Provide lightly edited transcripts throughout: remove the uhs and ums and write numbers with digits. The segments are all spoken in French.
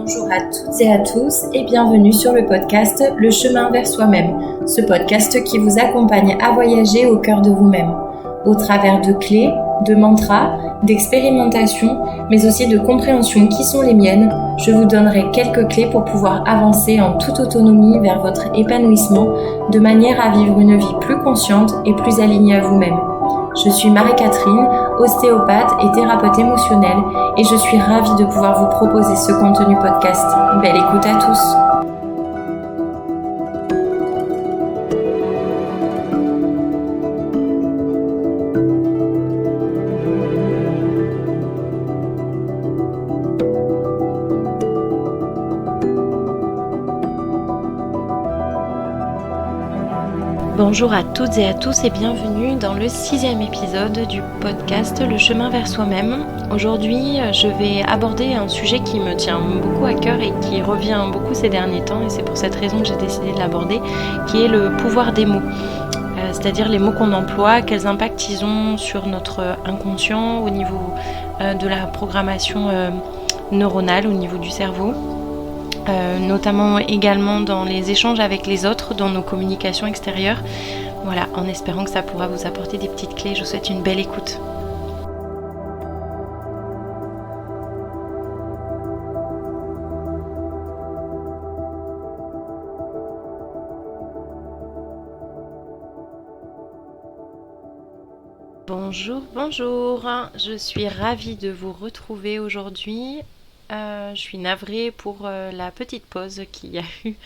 Bonjour à toutes et à tous et bienvenue sur le podcast Le chemin vers soi-même, ce podcast qui vous accompagne à voyager au cœur de vous-même, au travers de clés, de mantras, d'expérimentations, mais aussi de compréhensions qui sont les miennes. Je vous donnerai quelques clés pour pouvoir avancer en toute autonomie vers votre épanouissement, de manière à vivre une vie plus consciente et plus alignée à vous-même. Je suis Marie-Catherine, ostéopathe et thérapeute émotionnelle et je suis ravie de pouvoir vous proposer ce contenu podcast. Belle écoute à tous! Bonjour à toutes et à tous et bienvenue dans le 6e épisode du podcast Le chemin vers soi-même. Aujourd'hui, je vais aborder un sujet qui me tient beaucoup à cœur et qui revient beaucoup ces derniers temps, et c'est pour cette raison que j'ai décidé de l'aborder, qui est le pouvoir des mots. C'est-à-dire les mots qu'on emploie, quels impacts ils ont sur notre inconscient au niveau de la programmation neuronale, au niveau du cerveau. Notamment également dans les échanges avec les autres, dans nos communications extérieures. Voilà, en espérant que ça pourra vous apporter des petites clés. Je vous souhaite une belle écoute. Bonjour, je suis ravie de vous retrouver aujourd'hui. Je suis navrée pour la petite pause qu'il y a eu,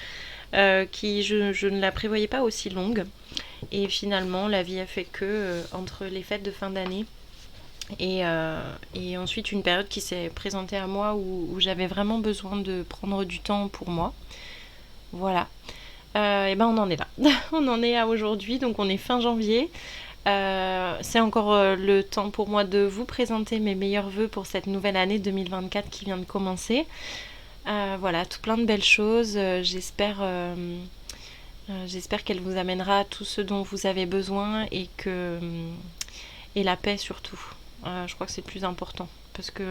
qui je ne la prévoyais pas aussi longue. Et finalement, la vie a fait que entre les fêtes de fin d'année et ensuite une période qui s'est présentée à moi où j'avais vraiment besoin de prendre du temps pour moi. Voilà. Et ben on en est là. On en est à aujourd'hui, donc on est fin janvier. C'est encore le temps pour moi de vous présenter mes meilleurs vœux pour cette nouvelle année 2024 qui vient de commencer. Voilà, tout plein de belles choses. J'espère qu'elle vous amènera tout ce dont vous avez besoin et la paix surtout. Je crois que c'est le plus important parce que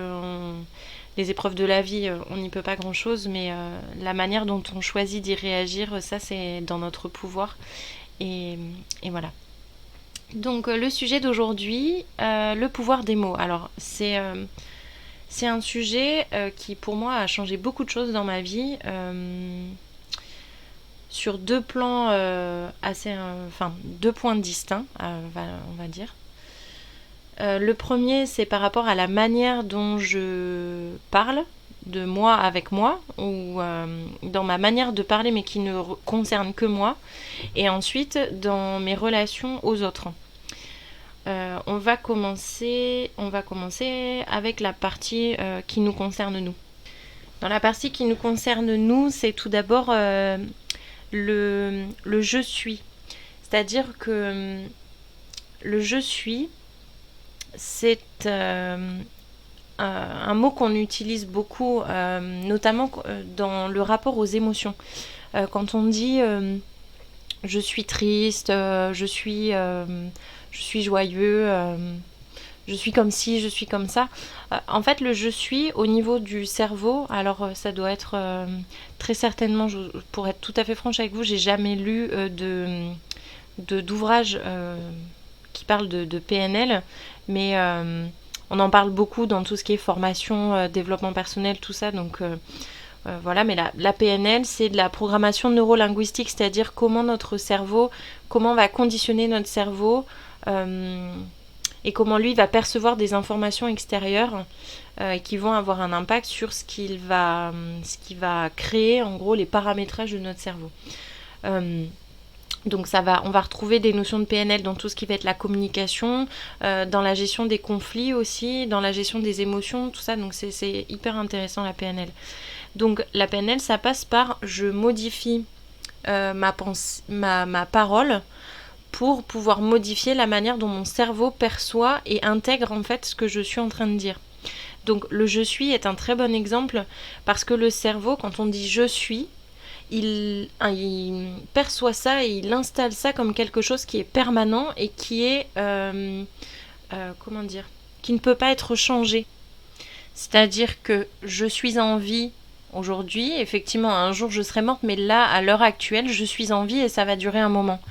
les épreuves de la vie, on n'y peut pas grand-chose, mais la manière dont on choisit d'y réagir, ça c'est dans notre pouvoir. Et voilà. Donc le sujet d'aujourd'hui, le pouvoir des mots. Alors c'est un sujet qui pour moi a changé beaucoup de choses dans ma vie sur deux plans deux points distincts, on va dire. Le premier, c'est par rapport à la manière dont je parle de moi avec moi, ou dans ma manière de parler mais qui ne concerne que moi, et ensuite dans mes relations aux autres. On va commencer avec la partie qui nous concerne nous. Dans la partie qui nous concerne nous, c'est tout d'abord le je suis. C'est-à-dire que le je suis, c'est un mot qu'on utilise beaucoup, notamment dans le rapport aux émotions. Quand on dit je suis triste, je suis joyeux, je suis comme ci, je suis comme ça. En fait, le je suis au niveau du cerveau, alors ça doit être très certainement, pour être tout à fait franche avec vous, j'ai jamais lu d'ouvrage qui parle de PNL, mais on en parle beaucoup dans tout ce qui est formation, développement personnel, tout ça, donc voilà, mais la PNL, c'est de la programmation neurolinguistique, c'est-à-dire comment on va conditionner notre cerveau et comment lui va percevoir des informations extérieures qui vont avoir un impact sur ce qu'il va créer, en gros, les paramétrages de notre cerveau. Donc on va retrouver des notions de PNL dans tout ce qui va être la communication, dans la gestion des conflits aussi, dans la gestion des émotions, tout ça, donc c'est hyper intéressant la PNL. Donc la PNL, ça passe par je modifie ma parole pour pouvoir modifier la manière dont mon cerveau perçoit et intègre en fait ce que je suis en train de dire. Donc le je suis est un très bon exemple parce que le cerveau, quand on dit je suis, il perçoit ça et il installe ça comme quelque chose qui est permanent et qui est qui ne peut pas être changé. C'est-à-dire que je suis en vie Aujourd'hui, effectivement, un jour je serai morte, mais là, à l'heure actuelle, je suis en vie et ça va durer un moment.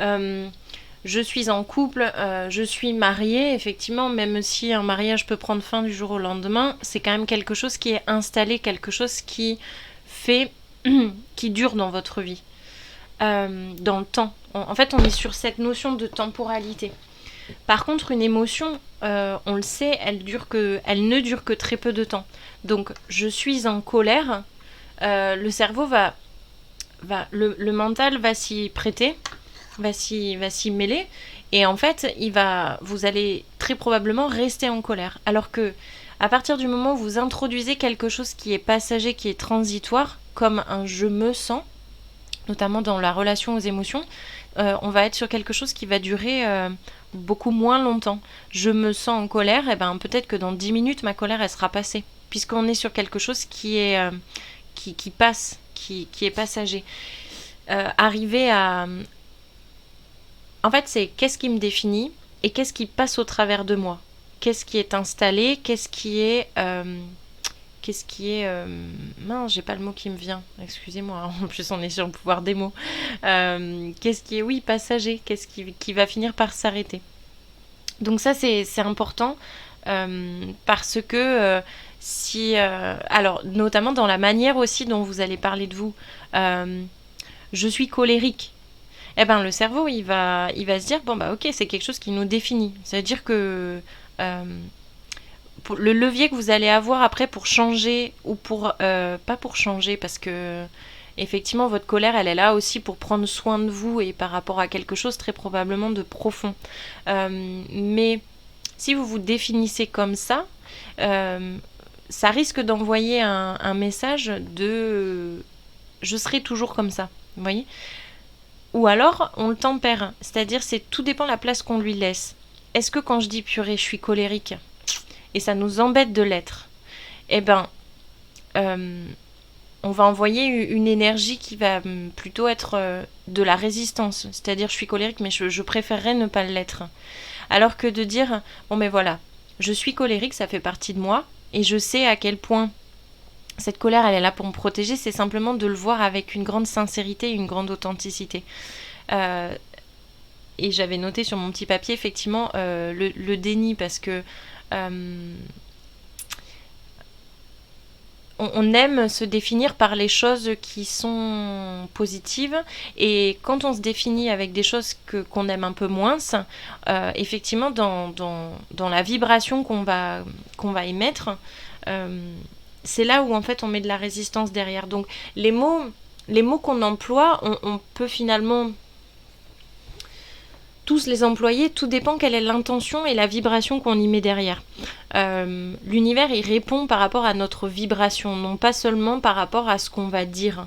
Je suis en couple, je suis mariée, effectivement, même si un mariage peut prendre fin du jour au lendemain, c'est quand même quelque chose qui est installé, quelque chose qui fait, qui dure dans votre vie, dans le temps. En fait, on est sur cette notion de temporalité. Par contre, une émotion, on le sait, elle ne dure que très peu de temps. Donc, je suis en colère, le cerveau le mental va s'y prêter, va s'y mêler, et en fait, vous allez très probablement rester en colère. Alors que, à partir du moment où vous introduisez quelque chose qui est passager, qui est transitoire, comme un je me sens, notamment dans la relation aux émotions, on va être sur quelque chose qui va durer beaucoup moins longtemps. Je me sens en colère, et ben peut-être que dans 10 minutes, ma colère, elle sera passée. Puisqu'on est sur quelque chose qui est qui passe, qui est passager. Arriver à... En fait, c'est qu'est-ce qui me définit et qu'est-ce qui passe au travers de moi. Qu'est-ce qui est installé, qu'est-ce qui est... mince, j'ai pas le mot qui me vient. Excusez-moi, en plus on est sur le pouvoir des mots. Qu'est-ce qui est, oui, passager. Qu'est-ce qui va finir par s'arrêter. Donc ça, c'est important parce que alors, notamment dans la manière aussi dont vous allez parler de vous. Je suis colérique. Eh ben, le cerveau, il va se dire, bon, bah ok, c'est quelque chose qui nous définit. Ça veut dire que... le levier que vous allez avoir après pour changer ou pour pas pour changer parce que effectivement votre colère elle est là aussi pour prendre soin de vous et par rapport à quelque chose très probablement de profond, mais si vous vous définissez comme ça, ça risque d'envoyer un message de je serai toujours comme ça, vous voyez, ou alors on le tempère, c'est-à-dire tout dépend de la place qu'on lui laisse. Est-ce que quand je dis purée je suis colérique et ça nous embête de l'être, eh ben, on va envoyer une énergie qui va plutôt être de la résistance. C'est-à-dire, je suis colérique, mais je préférerais ne pas l'être. Alors que de dire, bon mais voilà, je suis colérique, ça fait partie de moi, et je sais à quel point cette colère, elle est là pour me protéger, c'est simplement de le voir avec une grande sincérité, une grande authenticité. Et j'avais noté sur mon petit papier, effectivement, le déni, parce que on aime se définir par les choses qui sont positives, et quand on se définit avec des choses qu'on aime un peu moins, effectivement dans la vibration qu'on va émettre, c'est là où en fait on met de la résistance derrière. Donc les mots qu'on emploie, on peut finalement tous les employer, tout dépend quelle est l'intention et la vibration qu'on y met derrière. L'univers, il répond par rapport à notre vibration, non pas seulement par rapport à ce qu'on va dire.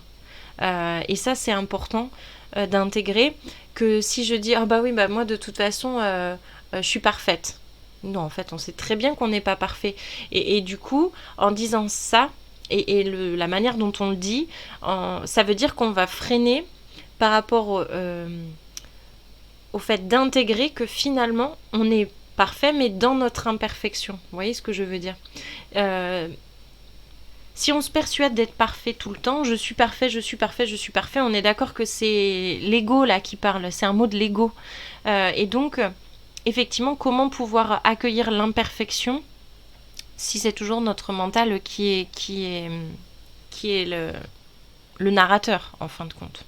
Et ça, c'est important d'intégrer, que si je dis « Ah bah oui, bah moi de toute façon, je suis parfaite ». Non, en fait, on sait très bien qu'on n'est pas parfait. Et du coup, en disant ça, et la manière dont on le dit, ça veut dire qu'on va freiner par rapport au fait d'intégrer que finalement on est parfait mais dans notre imperfection. Vous voyez ce que je veux dire ? Si on se persuade d'être parfait tout le temps, je suis parfait, je suis parfait, je suis parfait, on est d'accord que c'est l'ego là qui parle, c'est un mot de l'ego. Et donc, effectivement, comment pouvoir accueillir l'imperfection si c'est toujours notre mental qui est le narrateur en fin de compte.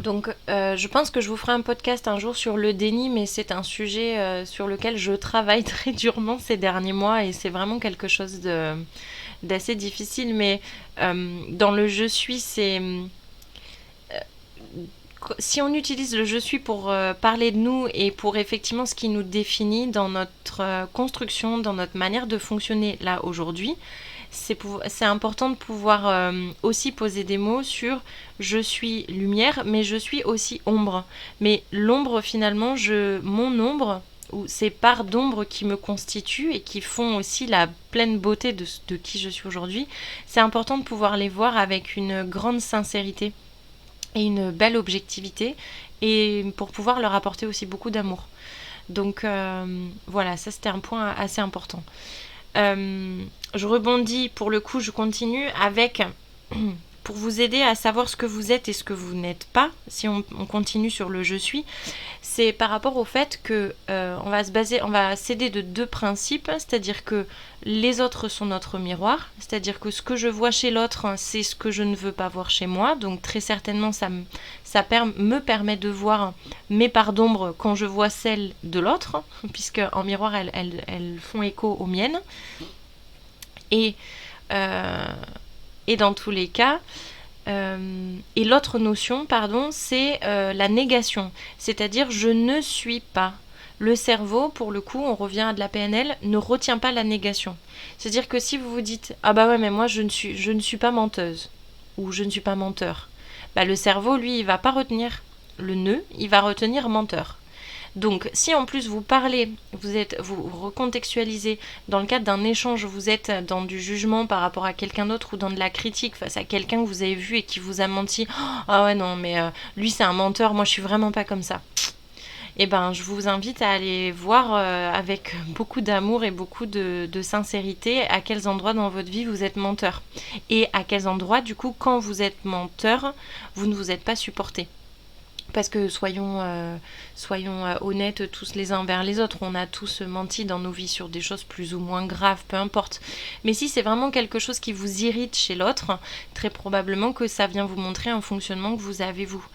Donc je pense que je vous ferai un podcast un jour sur le déni, mais c'est un sujet sur lequel je travaille très durement ces derniers mois et c'est vraiment quelque chose d'assez difficile, mais dans le je suis, c'est... si on utilise le je suis pour parler de nous et pour effectivement ce qui nous définit dans notre construction, dans notre manière de fonctionner là aujourd'hui, c'est important de pouvoir aussi poser des mots sur je suis lumière, mais je suis aussi ombre. Mais l'ombre, finalement, mon ombre, ou ces parts d'ombre qui me constituent et qui font aussi la pleine beauté de qui je suis aujourd'hui, c'est important de pouvoir les voir avec une grande sincérité et une belle objectivité, et pour pouvoir leur apporter aussi beaucoup d'amour. Donc voilà, ça c'était un point assez important. Je rebondis, pour le coup, je continue avec... Pour vous aider à savoir ce que vous êtes et ce que vous n'êtes pas, si on continue sur le je suis, c'est par rapport au fait que on va s'aider de deux principes, c'est-à-dire que les autres sont notre miroir, c'est-à-dire que ce que je vois chez l'autre, c'est ce que je ne veux pas voir chez moi, donc très certainement ça me permet de voir mes parts d'ombre quand je vois celles de l'autre, puisque en miroir elles font écho aux miennes. Et dans tous les cas, et l'autre notion, c'est la négation. C'est-à-dire, je ne suis pas. Le cerveau, pour le coup, on revient à de la PNL, ne retient pas la négation. C'est-à-dire que si vous vous dites « Ah bah ouais, mais moi, je ne suis pas menteuse » ou « Je ne suis pas menteur », bah, le cerveau, lui, il va pas retenir le ne, il va retenir menteur. Donc, si en plus vous parlez, vous recontextualisez, dans le cadre d'un échange, vous êtes dans du jugement par rapport à quelqu'un d'autre ou dans de la critique face à quelqu'un que vous avez vu et qui vous a menti, ah ouais non mais lui c'est un menteur, moi je suis vraiment pas comme ça. Eh ben, je vous invite à aller voir avec beaucoup d'amour et beaucoup de sincérité à quels endroits dans votre vie vous êtes menteur. Et à quels endroits, du coup, quand vous êtes menteur, vous ne vous êtes pas supporté. Parce que soyons honnêtes tous les uns envers les autres, on a tous menti dans nos vies sur des choses plus ou moins graves, peu importe. Mais si c'est vraiment quelque chose qui vous irrite chez l'autre, très probablement que ça vient vous montrer un fonctionnement que vous avez vous.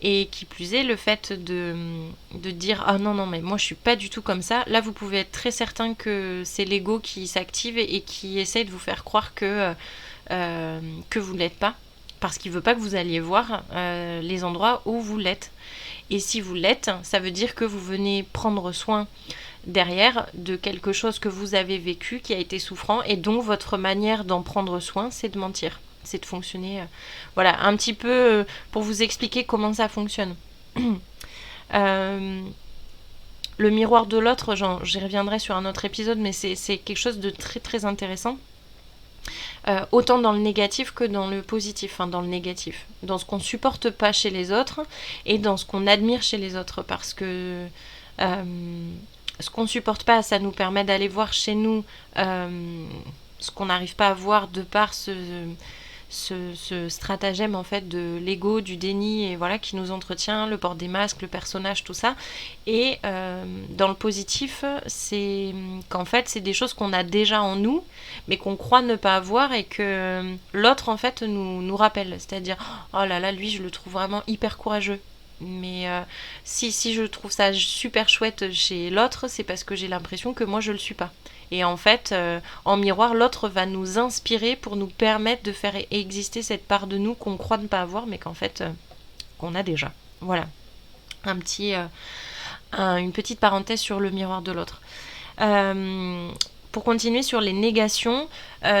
Et qui plus est, le fait de dire « Ah non, mais moi je suis pas du tout comme ça », là vous pouvez être très certain que c'est l'ego qui s'active et qui essaye de vous faire croire que vous ne l'êtes pas. Parce qu'il ne veut pas que vous alliez voir les endroits où vous l'êtes. Et si vous l'êtes, ça veut dire que vous venez prendre soin derrière de quelque chose que vous avez vécu, qui a été souffrant, et donc votre manière d'en prendre soin, c'est de mentir. C'est de fonctionner... voilà, un petit peu pour vous expliquer comment ça fonctionne. Le miroir de l'autre, j'y reviendrai sur un autre épisode, mais c'est quelque chose de très très intéressant. Autant dans le négatif que dans le positif, enfin dans le négatif, dans ce qu'on supporte pas chez les autres et dans ce qu'on admire chez les autres, parce que ce qu'on supporte pas, ça nous permet d'aller voir chez nous ce qu'on n'arrive pas à voir de par ce stratagème en fait de l'ego, du déni, et voilà, qui nous entretient, le port des masques, le personnage, tout ça. Et dans le positif, c'est qu'en fait c'est des choses qu'on a déjà en nous mais qu'on croit ne pas avoir et que l'autre en fait nous rappelle, c'est-à-dire oh là là, lui je le trouve vraiment hyper courageux. Mais si je trouve ça super chouette chez l'autre, c'est parce que j'ai l'impression que moi je le suis pas. Et en fait, en miroir, l'autre va nous inspirer pour nous permettre de faire exister cette part de nous qu'on croit ne pas avoir, mais qu'en fait, qu'on a déjà. Voilà. Une petite parenthèse sur le miroir de l'autre. Pour continuer sur les négations,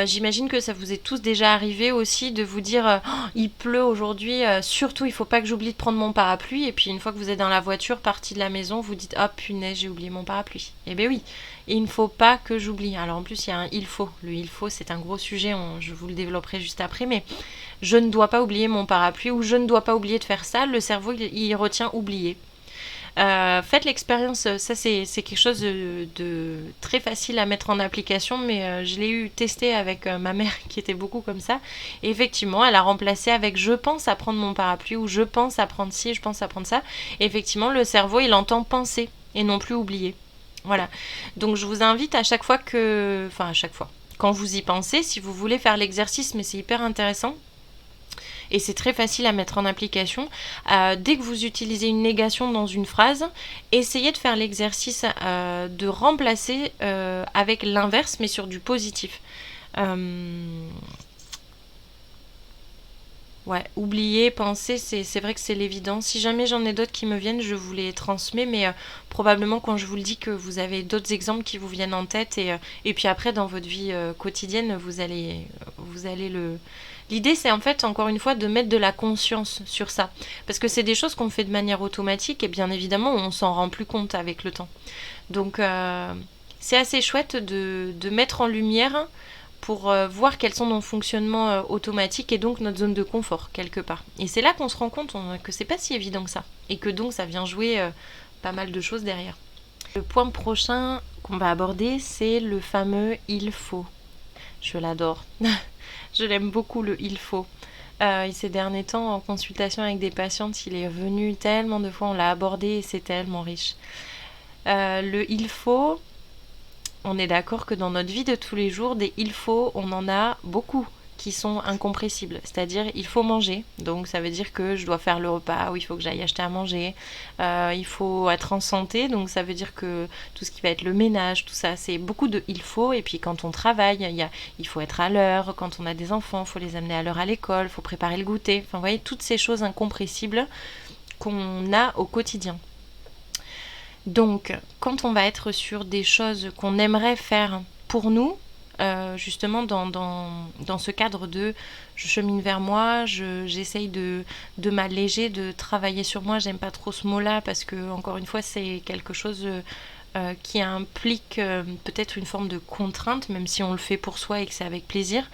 j'imagine que ça vous est tous déjà arrivé aussi de vous dire il pleut aujourd'hui, surtout il faut pas que j'oublie de prendre mon parapluie, et puis une fois que vous êtes dans la voiture, partie de la maison, vous dites ah punaise, j'ai oublié mon parapluie. Eh ben oui, il ne faut pas que j'oublie. Alors en plus il y a un il faut. Le il faut, c'est un gros sujet, je vous le développerai juste après, mais je ne dois pas oublier mon parapluie, ou je ne dois pas oublier de faire ça. Le cerveau il retient oublier. Faites l'expérience, ça c'est quelque chose de très facile à mettre en application, mais je l'ai testé avec ma mère qui était beaucoup comme ça, et effectivement elle a remplacé avec je pense à prendre mon parapluie, ou je pense à prendre ci, je pense à prendre ça, et effectivement le cerveau il entend penser et non plus oublier. Voilà, donc je vous invite à chaque fois quand vous y pensez, si vous voulez faire l'exercice, mais c'est hyper intéressant, et c'est très facile à mettre en application. Dès que vous utilisez une négation dans une phrase, essayez de faire l'exercice de remplacer avec l'inverse, mais sur du positif. Oublier, penser, c'est vrai que c'est l'évident. Si jamais j'en ai d'autres qui me viennent, je vous les transmets, mais probablement quand je vous le dis que vous avez d'autres exemples qui vous viennent en tête, et puis après dans votre vie quotidienne, vous allez le... L'idée, c'est en fait, encore une fois, de mettre de la conscience sur ça. Parce que c'est des choses qu'on fait de manière automatique, et bien évidemment, on s'en rend plus compte avec le temps. Donc, c'est assez chouette de mettre en lumière pour voir quels sont nos fonctionnements automatiques, et donc notre zone de confort, quelque part. Et c'est là qu'on se rend compte que c'est pas si évident que ça. Et que donc, ça vient jouer pas mal de choses derrière. Le point prochain qu'on va aborder, c'est le fameux il faut. Je l'adore. Je l'aime beaucoup, le il faut. Et ces derniers temps, en consultation avec des patientes, il est revenu tellement de fois, on l'a abordé et c'est tellement riche. Le il faut, on est d'accord que dans notre vie de tous les jours, des il faut, on en a beaucoup qui sont incompressibles. C'est-à-dire, il faut manger. Donc, ça veut dire que je dois faire le repas ou il faut que j'aille acheter à manger. Il faut être en santé. Donc, ça veut dire que tout ce qui va être le ménage, tout ça, c'est beaucoup de il faut. Et puis, quand on travaille, il faut être à l'heure. Quand on a des enfants, il faut les amener à l'heure à l'école. Il faut préparer le goûter. Enfin, vous voyez, toutes ces choses incompressibles qu'on a au quotidien. Donc, quand on va être sur des choses qu'on aimerait faire pour nous, justement dans ce cadre de je chemine vers moi, j'essaye de m'alléger, de travailler sur moi. J'aime pas trop ce mot-là parce que, encore une fois, c'est quelque chose qui implique peut-être une forme de contrainte, même si on le fait pour soi et que c'est avec plaisir.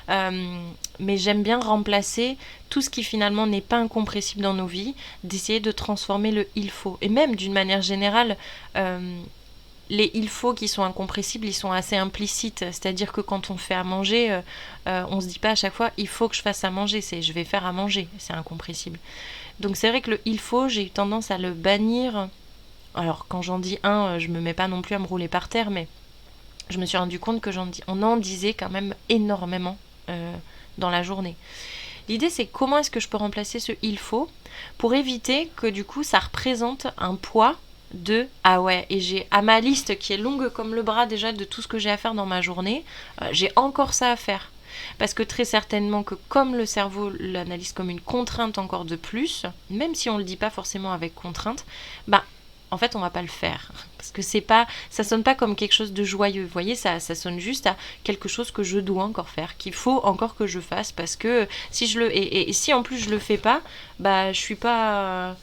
Mais j'aime bien remplacer tout ce qui finalement n'est pas incompressible dans nos vies, d'essayer de transformer le il faut. Et même d'une manière générale, les il faut qui sont incompressibles, ils sont assez implicites. C'est-à-dire que quand on fait à manger, on se dit pas à chaque fois il faut que je fasse à manger, c'est je vais faire à manger, c'est incompressible. Donc c'est vrai que le il faut, j'ai eu tendance à le bannir. Alors quand j'en dis un, je me mets pas non plus à me rouler par terre, mais je me suis rendu compte que on en disait quand même énormément dans la journée. L'idée, c'est comment est-ce que je peux remplacer ce il faut pour éviter que du coup ça représente un poids de ah ouais, et j'ai à ma liste qui est longue comme le bras déjà de tout ce que j'ai à faire dans ma journée, j'ai encore ça à faire. Parce que très certainement que comme le cerveau l'analyse comme une contrainte encore de plus, même si on le dit pas forcément avec contrainte, bah en fait on va pas le faire. Parce que ça sonne pas comme quelque chose de joyeux. Vous voyez, ça sonne juste à quelque chose que je dois encore faire, qu'il faut encore que je fasse, parce que si je le et si en plus je le fais pas, bah je suis pas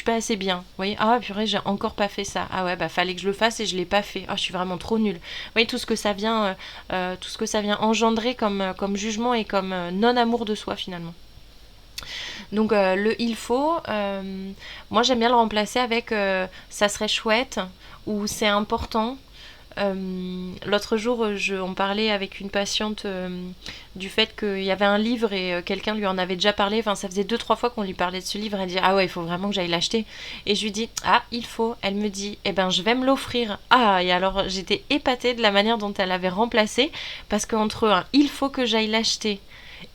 assez bien. Vous voyez, ah purée, j'ai encore pas fait ça. Ah ouais, bah fallait que je le fasse et je l'ai pas fait. Ah, je suis vraiment trop nulle. Vous voyez tout ce que ça vient engendrer comme jugement et comme non-amour de soi finalement. Donc le il faut, moi j'aime bien le remplacer avec ça serait chouette ou c'est important. L'autre jour, on parlait avec une patiente du fait qu'il y avait un livre et quelqu'un lui en avait déjà parlé. Enfin, ça faisait 2-3 fois qu'on lui parlait de ce livre. Elle dit ah ouais, il faut vraiment que j'aille l'acheter. Et je lui dis ah il faut. Elle me dit eh ben je vais me l'offrir. Ah et alors j'étais épatée de la manière dont elle avait remplacé parce qu'entre un il faut que j'aille l'acheter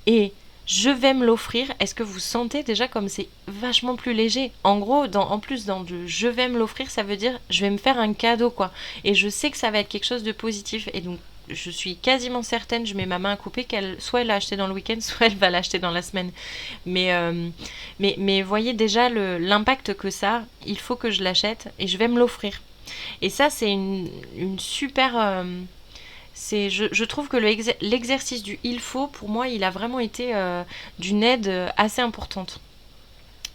et je vais me l'offrir. Est-ce que vous sentez déjà comme c'est vachement plus léger? En gros, en plus dans le je vais me l'offrir, ça veut dire je vais me faire un cadeau quoi. Et je sais que ça va être quelque chose de positif. Et donc je suis quasiment certaine, je mets ma main à couper, qu'elle soit elle l'a acheté dans le week-end, soit elle va l'acheter dans la semaine. Mais voyez déjà l'impact que ça. Il faut que je l'achète et je vais me l'offrir. Et ça c'est une super je trouve que l'exercice du il faut, pour moi, il a vraiment été d'une aide assez importante.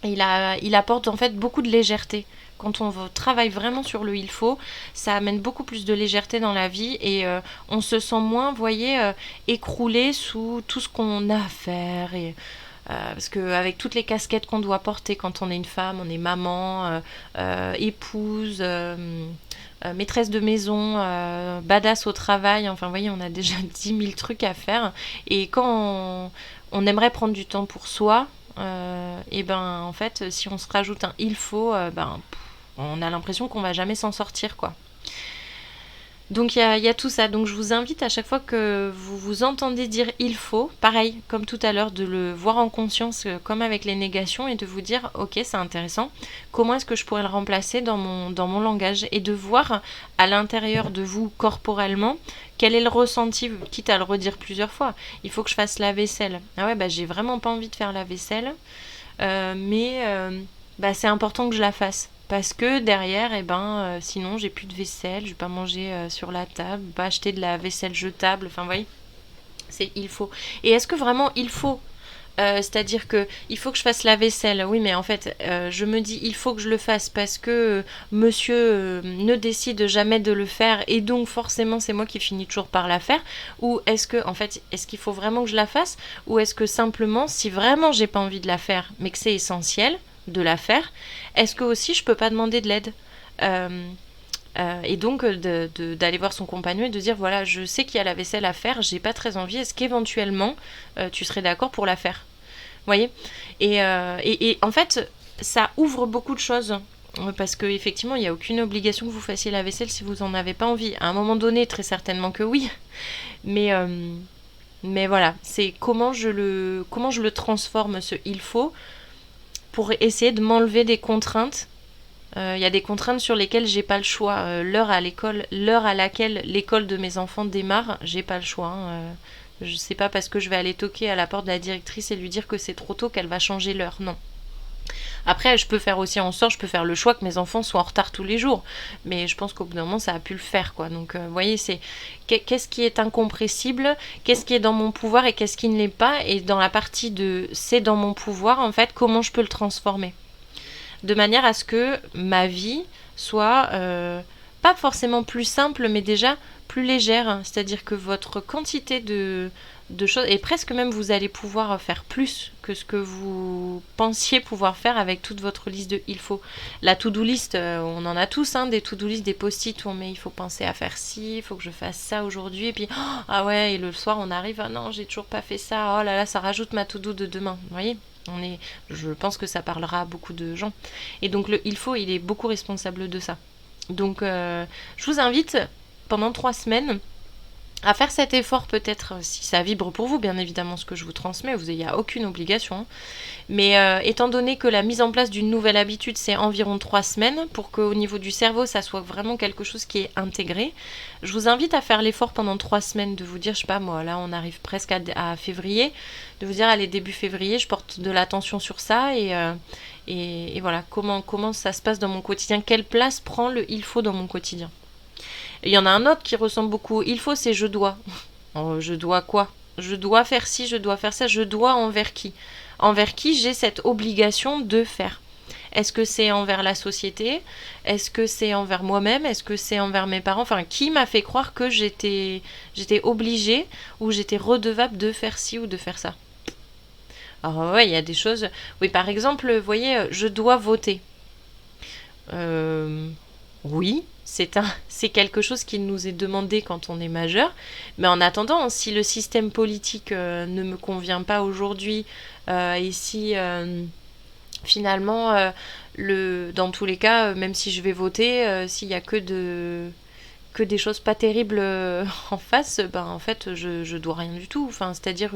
Il apporte en fait beaucoup de légèreté. Quand on travaille vraiment sur le il faut, ça amène beaucoup plus de légèreté dans la vie et on se sent moins, vous voyez, écroulé sous tout ce qu'on a à faire. Parce qu'avec toutes les casquettes qu'on doit porter quand on est une femme, on est maman, épouse, maîtresse de maison, badass au travail, enfin vous voyez, on a déjà 10 000 trucs à faire. Et quand on aimerait prendre du temps pour soi, et ben en fait, si on se rajoute un il faut, on a l'impression qu'on va jamais s'en sortir quoi. Donc il y a tout ça. Donc je vous invite à chaque fois que vous vous entendez dire il faut, pareil, comme tout à l'heure, de le voir en conscience comme avec les négations et de vous dire ok c'est intéressant, comment est-ce que je pourrais le remplacer dans mon langage et de voir à l'intérieur de vous corporellement quel est le ressenti, quitte à le redire plusieurs fois. Il faut que je fasse la vaisselle. Ah ouais bah j'ai vraiment pas envie de faire la vaisselle, mais c'est important que je la fasse. Parce que derrière, sinon j'ai plus de vaisselle, je vais pas manger sur la table, pas acheter de la vaisselle jetable, enfin vous voyez, c'est il faut. Et est-ce que vraiment il faut c'est-à-dire que il faut que je fasse la vaisselle, oui mais en fait je me dis il faut que je le fasse parce que monsieur ne décide jamais de le faire et donc forcément c'est moi qui finis toujours par la faire, ou est-ce qu'il faut vraiment que je la fasse, ou est-ce que simplement si vraiment j'ai pas envie de la faire mais que c'est essentiel de la faire, est-ce que aussi je peux pas demander de l'aide Et donc d'aller voir son compagnon et de dire voilà, je sais qu'il y a la vaisselle à faire, j'ai pas très envie, est-ce qu'éventuellement tu serais d'accord pour la faire? Vous voyez, et en fait, ça ouvre beaucoup de choses. Parce qu'effectivement, il n'y a aucune obligation que vous fassiez la vaisselle si vous n'en avez pas envie. À un moment donné, très certainement que oui. Mais, mais voilà, c'est comment je le transforme, ce il faut, pour essayer de m'enlever des contraintes. Il y a des contraintes sur lesquelles j'ai pas le choix. L'heure à laquelle l'école de mes enfants démarre, j'ai pas le choix. Je sais pas parce que je vais aller toquer à la porte de la directrice et lui dire que c'est trop tôt qu'elle va changer l'heure. Non. Après, je peux faire aussi en sorte, je peux faire le choix que mes enfants soient en retard tous les jours. Mais je pense qu'au bout d'un moment, ça a pu le faire, quoi. Donc, vous voyez, c'est qu'est-ce qui est incompressible, qu'est-ce qui est dans mon pouvoir et qu'est-ce qui ne l'est pas. Et dans la partie de c'est dans mon pouvoir, en fait, comment je peux le transformer. De manière à ce que ma vie soit pas forcément plus simple, mais déjà plus légère. C'est-à-dire que votre quantité de choses, et presque même vous allez pouvoir faire plus que ce que vous pensiez pouvoir faire avec toute votre liste de il faut. La to-do list, on en a tous, des to-do list, des post-it où on met il faut penser à faire ci, il faut que je fasse ça aujourd'hui, et puis ah ouais, et le soir on arrive, ah non, j'ai toujours pas fait ça, oh là là, ça rajoute ma to-do de demain, vous voyez. Je pense que ça parlera à beaucoup de gens. Et donc le il faut, il est beaucoup responsable de ça. Donc je vous invite pendant 3 semaines à faire cet effort, peut-être si ça vibre pour vous, bien évidemment, ce que je vous transmets, il n'y a aucune obligation. Mais étant donné que la mise en place d'une nouvelle habitude, c'est environ 3 semaines, pour qu'au niveau du cerveau, ça soit vraiment quelque chose qui est intégré, je vous invite à faire l'effort pendant 3 semaines, de vous dire, je sais pas moi, là on arrive presque à février, de vous dire, allez, début février, je porte de l'attention sur ça, et voilà, comment ça se passe dans mon quotidien, quelle place prend le il faut dans mon quotidien. Il y en a un autre qui ressemble beaucoup. Il faut, c'est je dois. Oh, je dois quoi? Je dois faire ci, je dois faire ça. Je dois envers qui? Envers qui j'ai cette obligation de faire? Est-ce que c'est envers la société? Est-ce que c'est envers moi-même? Est-ce que c'est envers mes parents? Enfin, qui m'a fait croire que j'étais obligée ou j'étais redevable de faire ci ou de faire ça? Alors ouais, il y a des choses... Oui, par exemple, vous voyez, je dois voter. Oui, c'est quelque chose qui nous est demandé quand on est majeur. Mais en attendant, si le système politique ne me convient pas aujourd'hui, et si finalement, dans tous les cas, même si je vais voter, s'il n'y a que des choses pas terribles en face, ben en fait, je dois rien du tout. Enfin, c'est-à-dire,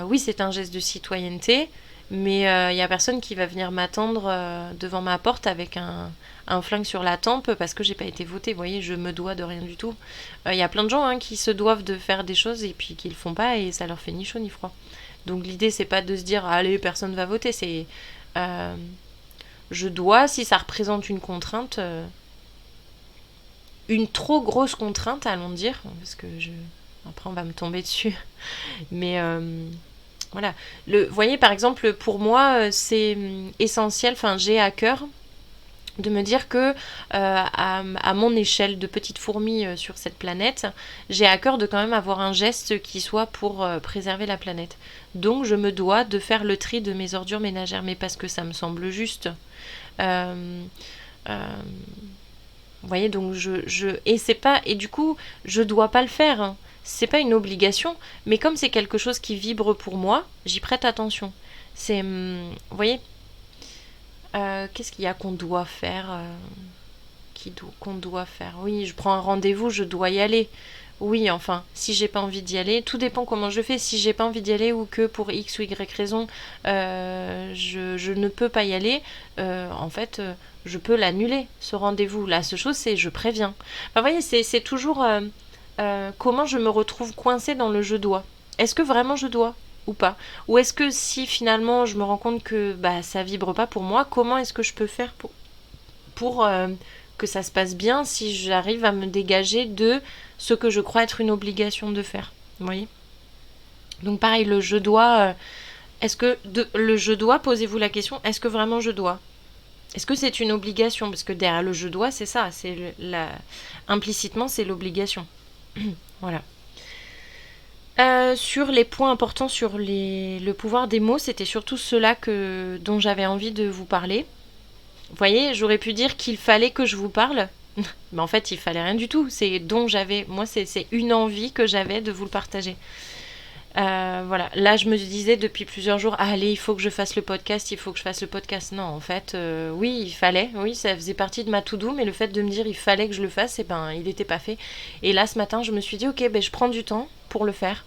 oui, c'est un geste de citoyenneté, mais il n'y a personne qui va venir m'attendre devant ma porte avec un flingue sur la tempe parce que j'ai pas été votée. Vous voyez, je me dois de rien du tout. Il y a plein de gens qui se doivent de faire des choses et puis qui le font pas et ça leur fait ni chaud ni froid. Donc l'idée, c'est pas de se dire allez, personne va voter, c'est je dois, si ça représente une contrainte, une trop grosse contrainte, allons dire, parce que après on va me tomber dessus, mais voilà. Vous voyez, par exemple, pour moi, c'est essentiel, enfin, j'ai à cœur de me dire que à mon échelle de petite fourmi sur cette planète, j'ai à cœur de quand même avoir un geste qui soit pour préserver la planète. Donc je me dois de faire le tri de mes ordures ménagères, mais parce que ça me semble juste. Vous voyez, donc et c'est pas, et du coup, je dois pas le faire, hein. C'est pas une obligation, mais comme c'est quelque chose qui vibre pour moi, j'y prête attention. C'est, vous voyez, qu'est-ce qu'il y a qu'on doit faire, qu'on doit faire? Oui, je prends un rendez-vous, je dois y aller. Oui, enfin, si j'ai pas envie d'y aller, tout dépend comment je fais. Si j'ai pas envie d'y aller ou que pour X ou Y raison, je ne peux pas y aller, en fait, je peux l'annuler, ce rendez-vous. La seule chose, c'est je préviens. Enfin, vous voyez, c'est toujours comment je me retrouve coincée dans le je dois. Est-ce que vraiment je dois ou pas? Ou est-ce que si finalement je me rends compte que ça vibre pas pour moi, comment est-ce que je peux faire pour que ça se passe bien si j'arrive à me dégager de ce que je crois être une obligation de faire? Vous voyez? Donc pareil, le je dois, le je dois, posez-vous la question, est-ce que vraiment je dois? Est-ce que c'est une obligation? Parce que derrière le je dois, c'est ça, implicitement c'est l'obligation. Voilà. Sur les points importants sur le pouvoir des mots, c'était surtout cela dont j'avais envie de vous parler. Vous voyez, j'aurais pu dire qu'il fallait que je vous parle, Mais en fait, il fallait rien du tout. C'est une envie que j'avais de vous le partager. Voilà, là je me disais depuis plusieurs jours, ah, allez, il faut que je fasse le podcast, il faut que je fasse le podcast. Non, en fait, oui, il fallait, oui, ça faisait partie de ma to-do, mais le fait de me dire il fallait que je le fasse, et ben, il n'était pas fait. Et là, ce matin, je me suis dit, ok, ben, je prends du temps pour le faire.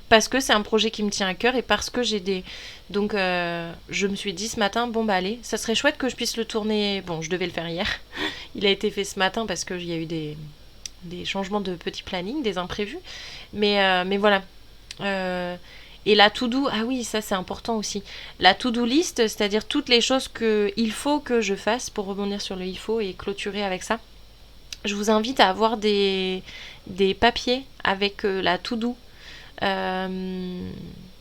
Parce que c'est un projet qui me tient à cœur et parce que j'ai des... Donc, je me suis dit ce matin, bon, bah, allez, ça serait chouette que je puisse le tourner. Bon, je devais le faire hier. Il a été fait ce matin parce qu'il y a eu des changements de petit planning, des imprévus. Mais voilà. Et la to-do, ah oui, ça c'est important aussi. La to-do list, c'est-à-dire toutes les choses qu'il faut que je fasse, pour rebondir sur le il faut et clôturer avec ça. Je vous invite à avoir des papiers avec la to-do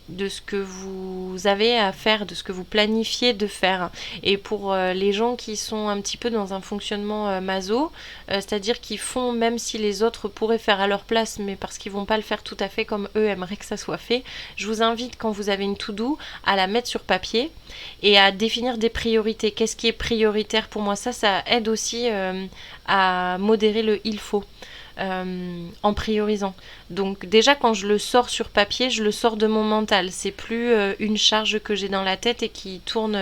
de ce que vous avez à faire, de ce que vous planifiez de faire. Et pour les gens qui sont un petit peu dans un fonctionnement maso, c'est-à-dire qu'ils font même si les autres pourraient faire à leur place, mais parce qu'ils vont pas le faire tout à fait comme eux aimeraient que ça soit fait, je vous invite, quand vous avez une to-do, à la mettre sur papier et à définir des priorités. Qu'est-ce qui est prioritaire pour moi? Ça aide aussi à modérer le il faut. En priorisant. Donc déjà quand je le sors sur papier, je le sors de mon mental. C'est plus une charge que j'ai dans la tête et qui tourne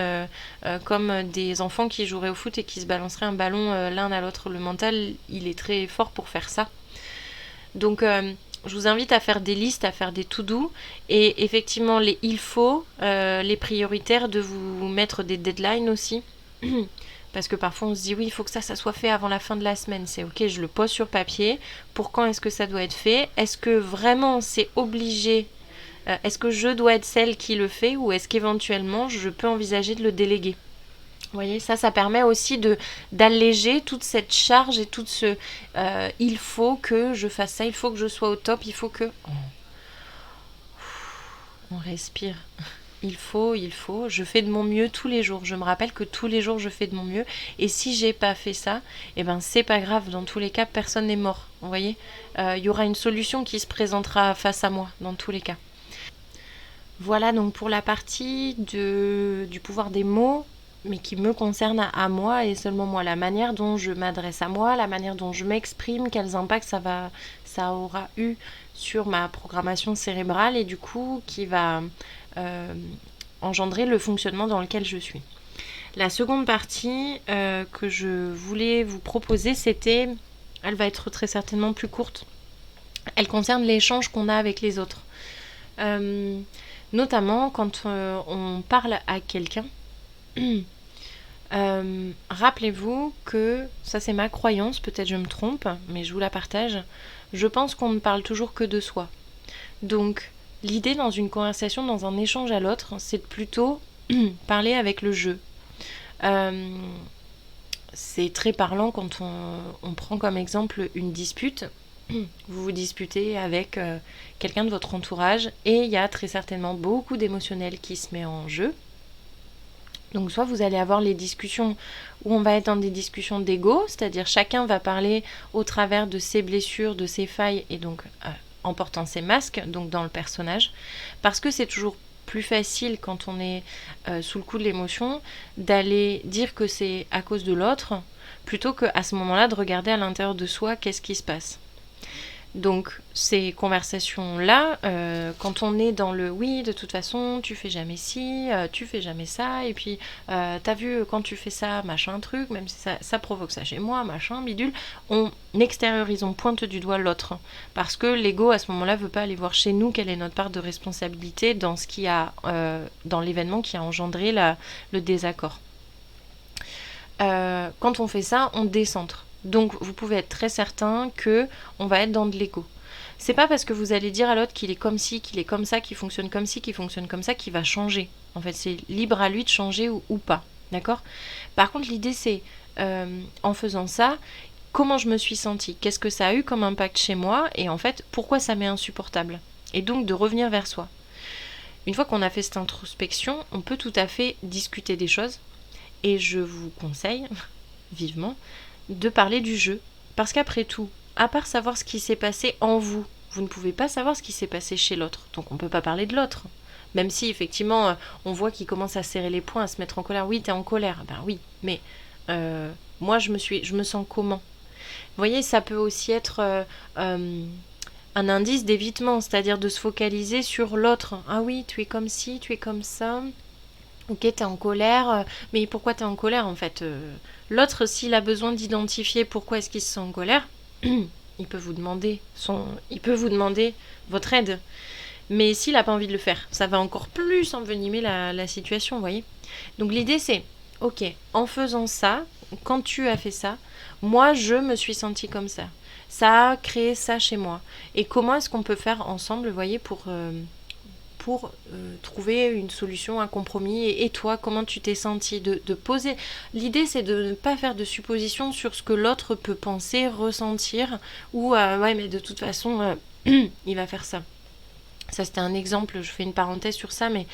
comme des enfants qui joueraient au foot et qui se balanceraient un ballon l'un à l'autre. Le mental, il est très fort pour faire ça. Donc je vous invite à faire des listes, à faire des to-do et effectivement les il faut, les prioritaires, de vous mettre des deadlines aussi. Parce que parfois on se dit oui, il faut que ça soit fait avant la fin de la semaine. C'est ok, je le pose sur papier. Pour quand est-ce que ça doit être fait? Est-ce que vraiment c'est obligé? Est-ce que je dois être celle qui le fait ou est-ce qu'éventuellement je peux envisager de le déléguer? Vous voyez, ça permet aussi d'alléger toute cette charge et tout ce il faut que je fasse ça, il faut que je sois au top, il faut que... On respire. Il faut, je fais de mon mieux tous les jours. Je me rappelle que tous les jours je fais de mon mieux. Et si j'ai pas fait ça, eh ben c'est pas grave. Dans tous les cas, personne n'est mort. Vous voyez, y aura une solution qui se présentera face à moi, dans tous les cas. Voilà donc pour la partie du pouvoir des mots, mais qui me concerne à moi et seulement moi. La manière dont je m'adresse à moi, la manière dont je m'exprime, quels impacts ça aura eu sur ma programmation cérébrale et du coup qui va engendrer le fonctionnement dans lequel je suis. La seconde partie que je voulais vous proposer, elle va être très certainement plus courte. Elle concerne l'échange qu'on a avec les autres. Notamment quand on parle à quelqu'un. Rappelez-vous que, ça c'est ma croyance, peut-être je me trompe, mais je vous la partage, je pense qu'on ne parle toujours que de soi. Donc, l'idée dans une conversation, dans un échange à l'autre, c'est de plutôt parler avec le je. C'est très parlant quand on prend comme exemple une dispute. Vous vous disputez avec quelqu'un de votre entourage et il y a très certainement beaucoup d'émotionnel qui se met en jeu. Donc soit vous allez avoir les discussions où on va être dans des discussions d'ego, c'est-à-dire chacun va parler au travers de ses blessures, de ses failles et donc en portant ses masques, donc dans le personnage, parce que c'est toujours plus facile quand on est sous le coup de l'émotion d'aller dire que c'est à cause de l'autre plutôt qu'à ce moment-là de regarder à l'intérieur de soi qu'est-ce qui se passe. Donc ces conversations-là, quand on est dans le oui, de toute façon, tu fais jamais ci, tu fais jamais ça, et puis t'as vu quand tu fais ça, machin truc, même si ça provoque ça chez moi, machin, bidule, on extériorise, on pointe du doigt l'autre. Parce que l'ego à ce moment-là veut pas aller voir chez nous quelle est notre part de responsabilité dans ce qui a dans l'événement qui a engendré le désaccord. Quand on fait ça, on décentre. Donc vous pouvez être très certain que on va être dans de l'ego. C'est pas parce que vous allez dire à l'autre qu'il est comme ci, qu'il est comme ça, qu'il fonctionne comme ci, qu'il fonctionne comme ça, qu'il va changer. En fait, c'est libre à lui de changer ou pas. D'accord ? Par contre, l'idée c'est, en faisant ça, comment je me suis sentie ? Qu'est-ce que ça a eu comme impact chez moi ? Et en fait, pourquoi ça m'est insupportable ? Et donc de revenir vers soi. Une fois qu'on a fait cette introspection, on peut tout à fait discuter des choses. Et je vous conseille, vivement, de parler du jeu. Parce qu'après tout, à part savoir ce qui s'est passé en vous, vous ne pouvez pas savoir ce qui s'est passé chez l'autre. Donc on ne peut pas parler de l'autre. Même si effectivement on voit qu'il commence à serrer les poings, à se mettre en colère. Oui, t'es en colère. Ben oui, mais moi je me sens comment ? voyez, ça peut aussi être un indice d'évitement, c'est-à-dire de se focaliser sur l'autre. Ah oui, tu es comme ci, tu es comme ça. Ok, t'es en colère, mais pourquoi t'es en colère en fait L'autre, s'il a besoin d'identifier pourquoi est-ce qu'il se sent en colère, il peut vous demander votre aide. Mais s'il n'a pas envie de le faire, ça va encore plus envenimer la situation, vous voyez. Donc l'idée c'est, ok, en faisant ça, quand tu as fait ça, moi je me suis sentie comme ça. Ça a créé ça chez moi. Et comment est-ce qu'on peut faire ensemble, vous voyez, pour trouver une solution, un compromis. Et toi, comment tu t'es senti de poser. L'idée, c'est de ne pas faire de suppositions sur ce que l'autre peut penser, ressentir, ou ouais, mais de toute façon, il va faire ça. Ça, c'était un exemple, je fais une parenthèse sur ça, mais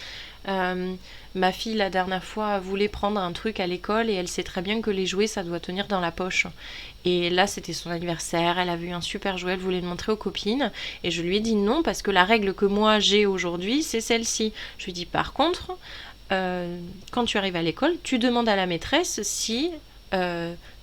ma fille, la dernière fois, voulait prendre un truc à l'école et elle sait très bien que les jouets, ça doit tenir dans la poche. Et là, c'était son anniversaire, elle a vu un super jouet, elle voulait le montrer aux copines. Et je lui ai dit non, parce que la règle que moi j'ai aujourd'hui, c'est celle-ci. Je lui ai dit, par contre, quand tu arrives à l'école, tu demandes à la maîtresse si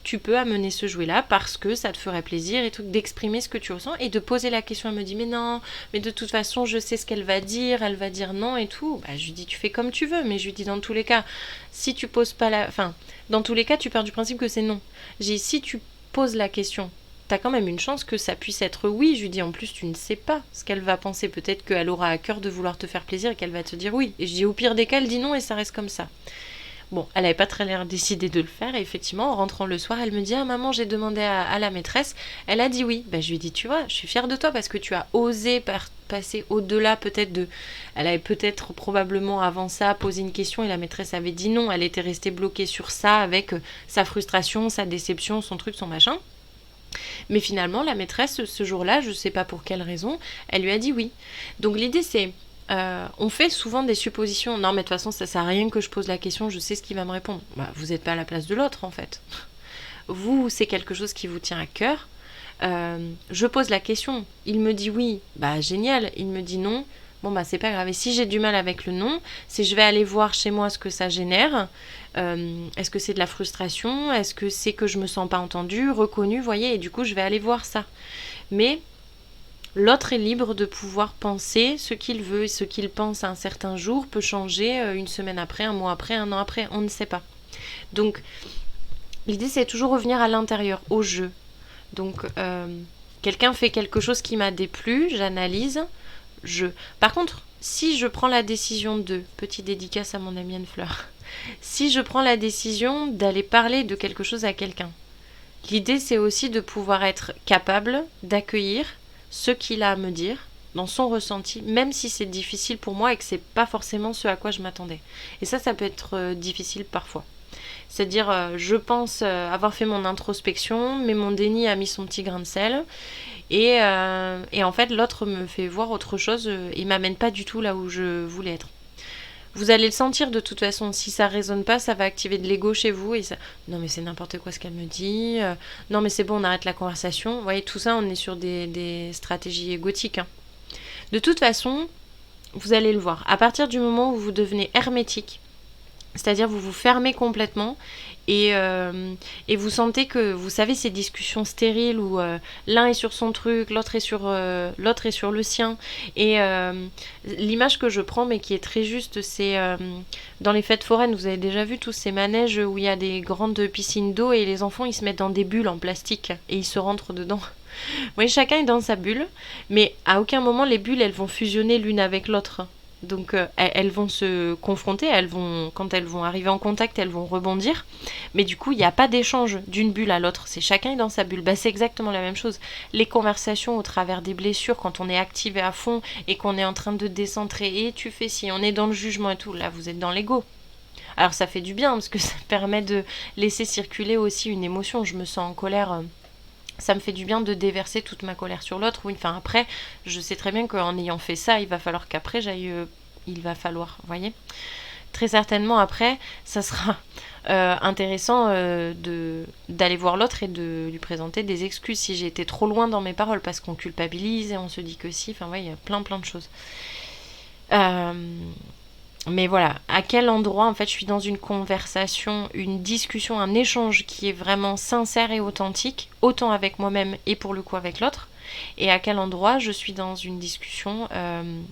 tu peux amener ce jouet-là parce que ça te ferait plaisir et tout, d'exprimer ce que tu ressens et de poser la question. Elle me dit mais non, mais de toute façon je sais ce qu'elle va dire non et tout. Bah, je lui dis tu fais comme tu veux, mais je lui dis dans tous les cas, si tu poses pas la... Enfin, dans tous les cas tu pars du principe que c'est non. J'ai dit si tu poses la question, t'as quand même une chance que ça puisse être oui. Je lui dis en plus tu ne sais pas ce qu'elle va penser, peut-être qu'elle aura à cœur de vouloir te faire plaisir et qu'elle va te dire oui. Et je dis au pire des cas elle dit non et ça reste comme ça. Bon, elle n'avait pas très l'air décidée de le faire, et effectivement, en rentrant le soir, elle me dit « Ah maman, j'ai demandé à la maîtresse, elle a dit oui. » Ben, je lui ai dit « Tu vois, je suis fière de toi parce que tu as osé passer au-delà peut-être de... » Elle avait peut-être probablement avant ça posé une question et la maîtresse avait dit non, elle était restée bloquée sur ça avec sa frustration, sa déception, son truc, son machin. Mais finalement, la maîtresse, ce jour-là, je ne sais pas pour quelle raison, elle lui a dit oui. Donc l'idée c'est... on fait souvent des suppositions. Non, mais de toute façon, ça sert à rien que je pose la question, je sais ce qu'il va me répondre. Bah, vous n'êtes pas à la place de l'autre, en fait. Vous, c'est quelque chose qui vous tient à cœur. Je pose la question. Il me dit oui, bah génial. Il me dit non, bon bah c'est pas grave. Et si j'ai du mal avec le non, c'est je vais aller voir chez moi ce que ça génère. Est-ce que c'est de la frustration? Est-ce que c'est que je me sens pas entendue, reconnue, voyez? Et du coup, je vais aller voir ça. Mais l'autre est libre de pouvoir penser ce qu'il veut et ce qu'il pense à un certain jour peut changer une semaine après, un mois après, un an après, on ne sait pas. Donc, l'idée c'est toujours revenir à l'intérieur, au jeu. Donc, quelqu'un fait quelque chose qui m'a déplu, j'analyse, Par contre, si je prends la décision petite dédicace à mon amie Anne-Fleur, si je prends la décision d'aller parler de quelque chose à quelqu'un, l'idée c'est aussi de pouvoir être capable d'accueillir ce qu'il a à me dire dans son ressenti, même si c'est difficile pour moi et que c'est pas forcément ce à quoi je m'attendais. Et ça peut être difficile parfois. C'est-à-dire, je pense avoir fait mon introspection, mais mon déni a mis son petit grain de sel. Et en fait, l'autre me fait voir autre chose et m'amène pas du tout là où je voulais être. Vous allez le sentir de toute façon. Si ça résonne pas, ça va activer de l'ego chez vous. Et ça... Non mais c'est n'importe quoi ce qu'elle me dit. Non mais c'est bon, on arrête la conversation. Vous voyez, tout ça, on est sur des stratégies égotiques. Hein. De toute façon, vous allez le voir. À partir du moment où vous devenez hermétique, c'est-à-dire vous vous fermez complètement et vous sentez que, vous savez, ces discussions stériles où l'un est sur son truc, l'autre est sur le sien. Et l'image que je prends, mais qui est très juste, c'est dans les fêtes foraines, vous avez déjà vu tous ces manèges où il y a des grandes piscines d'eau et les enfants, ils se mettent dans des bulles en plastique et ils se rentrent dedans. Vous voyez, chacun est dans sa bulle, mais à aucun moment les bulles, elles vont fusionner l'une avec l'autre. Donc elles vont se confronter, quand elles vont arriver en contact, elles vont rebondir. Mais du coup, il n'y a pas d'échange d'une bulle à l'autre. C'est chacun est dans sa bulle. Bah, c'est exactement la même chose. Les conversations au travers des blessures, quand on est activé à fond et qu'on est en train de décentrer, et tu fais si, on est dans le jugement et tout, là vous êtes dans l'ego. Alors ça fait du bien parce que ça permet de laisser circuler aussi une émotion. Je me sens en colère... ça me fait du bien de déverser toute ma colère sur l'autre. Oui, enfin après, je sais très bien qu'en ayant fait ça, il va falloir qu'après vous voyez. Très certainement après, ça sera intéressant d'aller voir l'autre et de lui présenter des excuses si j'ai été trop loin dans mes paroles, parce qu'on culpabilise et on se dit que si, enfin ouais, il y a plein de choses. Mais voilà, à quel endroit en fait je suis dans une conversation, une discussion, un échange qui est vraiment sincère et authentique, autant avec moi-même et pour le coup avec l'autre, et à quel endroit je suis dans une discussion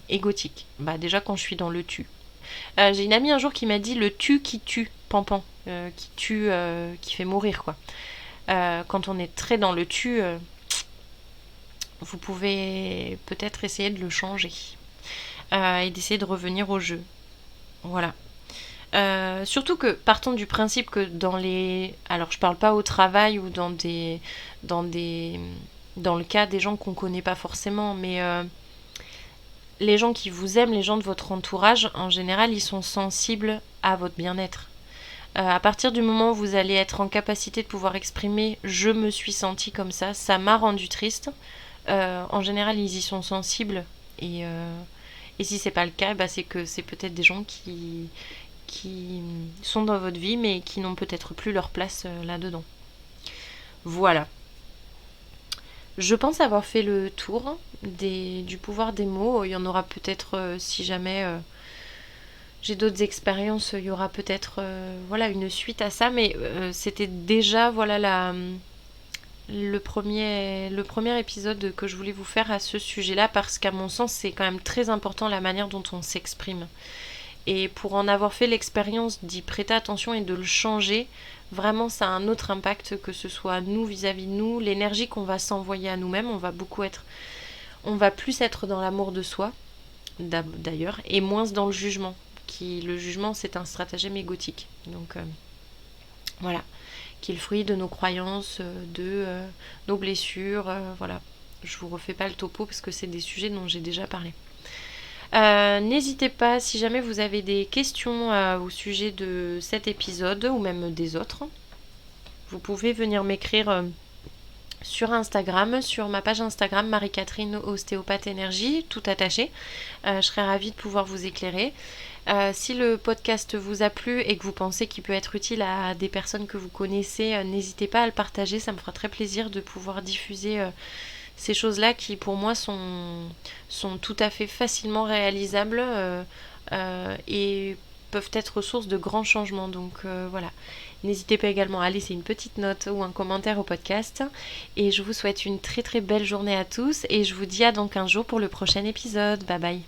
égotique. Bah déjà quand je suis dans le tu. J'ai une amie un jour qui m'a dit le tu qui tue, pampan, qui tue, qui fait mourir quoi. Quand on est très dans le tu, vous pouvez peut-être essayer de le changer et d'essayer de revenir au jeu. Voilà. Surtout que partons du principe que dans les... Alors je parle pas au travail ou dans le cas des gens qu'on connaît pas forcément, mais les gens qui vous aiment, les gens de votre entourage, en général, ils sont sensibles à votre bien-être. À partir du moment où vous allez être en capacité de pouvoir exprimer je me suis senti comme ça m'a rendu triste, en général ils y sont sensibles et si c'est pas le cas, bah, c'est que c'est peut-être des gens qui sont dans votre vie mais qui n'ont peut-être plus leur place là-dedans. Voilà. Je pense avoir fait le tour du pouvoir des mots. Il y en aura peut-être si jamais j'ai d'autres expériences, il y aura peut-être voilà, une suite à ça, mais c'était déjà voilà, le premier épisode que je voulais vous faire à ce sujet-là, parce qu'à mon sens, c'est quand même très important la manière dont on s'exprime. Et pour en avoir fait l'expérience d'y prêter attention et de le changer, vraiment ça a un autre impact, que ce soit nous vis-à-vis de nous, l'énergie qu'on va s'envoyer à nous-mêmes, on va plus être dans l'amour de soi, d'ailleurs, et moins dans le jugement. Le jugement, c'est un stratagème égotique. Donc voilà, qui est le fruit de nos croyances, de nos blessures, voilà. Je vous refais pas le topo parce que c'est des sujets dont j'ai déjà parlé. N'hésitez pas, si jamais vous avez des questions au sujet de cet épisode ou même des autres, vous pouvez venir m'écrire sur Instagram, sur ma page Instagram Marie-Catherine Ostéopathe Énergie, tout attaché. Je serais ravie de pouvoir vous éclairer. Si le podcast vous a plu et que vous pensez qu'il peut être utile à des personnes que vous connaissez, n'hésitez pas à le partager, ça me fera très plaisir de pouvoir diffuser ces choses-là qui pour moi sont tout à fait facilement réalisables et peuvent être source de grands changements. Donc voilà. N'hésitez pas également à laisser une petite note ou un commentaire au podcast. Et je vous souhaite une très très belle journée à tous et je vous dis à dans 15 jours pour le prochain épisode. Bye bye.